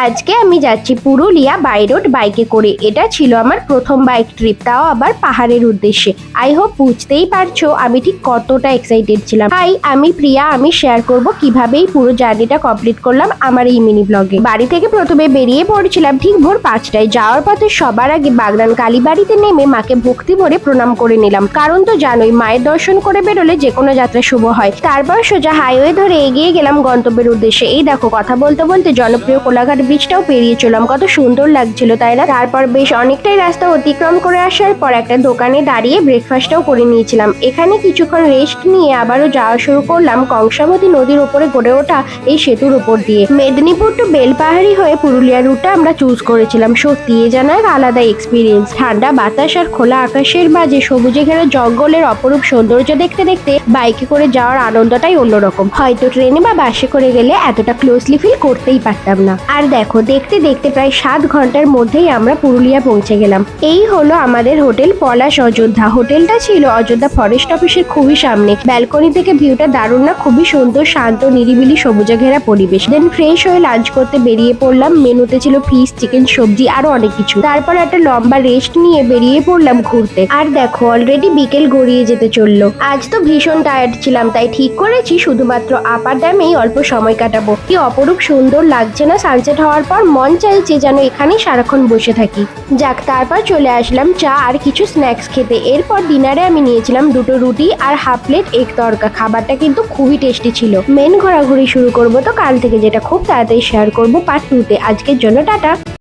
আজকে আমি যাচ্ছি পুরুলিয়া বাই রোড বাইকে করে। এটা ছিল আমার প্রথম বাইক ট্রিপ, তাও আবার পাহাড়ের উদ্দেশ্যে। আই হোপ বুঝতেই পারছো আমি ঠিক কতটা এক্সাইটেড ছিলাম। হাই, আমি প্রিয়া। আমি শেয়ার করব কিভাবে এই পুরো জার্নিটা কমপ্লিট করলাম আমার এই মিনি ব্লগে। বাড়ি থেকে প্রথমে বেরিয়ে পড়েছিলাম ঠিক ভোর 5টায়। যাওয়ার পথে সবার আগে বাগনান কালীবাড়িতে নেমে মাকে ভক্তি ভরে প্রণাম করে নিলাম, কারণ তো জানোই মায়ের দর্শন করে বেরোলে যে কোনো যাত্রা শুভ হয়। তারপর সোজা হাইওয়ে ধরে এগিয়ে গেলাম গন্তব্যের উদ্দেশ্যে। এই দেখো, কথা বলতে বলতে জনপ্রিয় কোলাঘাট ব্রিজটাও পেরিয়ে চললাম। কত সুন্দর লাগছিল, তাই না? তারপর বেশ অনেকটাই রাস্তা অতিক্রম করে আসার পর একটা দোকানে দাঁড়িয়ে ব্রেকফাস্টটাও করে নিয়েছিলাম। এখানে কিছুক্ষণ রেস্ট নিয়ে আবারও যাওয়া শুরু করলাম কংসাবতী নদীর উপরে গড়ে ওঠা এই সেতুর উপর দিয়ে। মেদিনীপুর টু বেলপাহাড়ি হয়ে পুরুলিয়া রুটটা আমরা চুজ করেছিলাম। সত্যি এ যেন এক আলাদা এক্সপিরিয়েন্স। ঠান্ডা বাতাস আর খোলা আকাশের মাঝে সবুজে ঘেরা জঙ্গলের অপরূপ সৌন্দর্য দেখতে দেখতে বাইকে করে যাওয়ার আনন্দটাই অন্যরকম। হয়তো ট্রেনে বা বাসে করে গেলে এতটা ক্লোজলি ফিল করতেই পারতাম না। আর দেখো, দেখতে দেখতে প্রায় 7 ঘন্টার মধ্যেই আমরা পুরুলিয়া পৌঁছে গেলাম। এই হলো আমাদের হোটেল পলাশ অযোধ্যা। হোটেলটা ছিল অযোধ্যা ফরেস্ট অফিসের খুবই সামনে। ব্যালকনি থেকে ভিউটা দারুণ না? খুবই সুন্দর, শান্ত, নিরিবিলি, সবুজে ঘেরা পরিবেশ। দেন ফ্রেশ হয়ে লাঞ্চ করতে বেরিয়ে পড়লাম। মেনুতে ছিল ফিশ, চিকেন, সবজি আরো অনেক কিছু। তারপর একটা লম্বা রেস্ট নিয়ে বেরিয়ে পড়লাম ঘুরতে। আর দেখো, অলরেডি বিকেল গড়িয়ে যেতে চললো। আজ তো ভীষণ টায়ার্ড ছিলাম, তাই ঠিক করেছি শুধুমাত্র আপার ড্যামেই অল্প সময় কাটাবো। কি অপরূপ সুন্দর লাগছে না সানসেট হওয়ার পর? মন চাইছে যেন এখানেই সারাক্ষণ বসে থাকি। যাক, তারপর চলে আসলাম চা আর কিছু স্ন্যাক্স খেতে। এরপর ডিনারে আমি নিয়েছিলাম 2টো রুটি আর হাফ প্লেট এগ তড়কা। খাবারটা কিন্তু খুবই টেস্টি ছিল। মেন ঘোরাঘুরি শুরু করবো তো কাল থেকে, যেটা খুব তাড়াতাড়ি শেয়ার করবো পার্ট 2-তে। আজকের জন্য টাটা।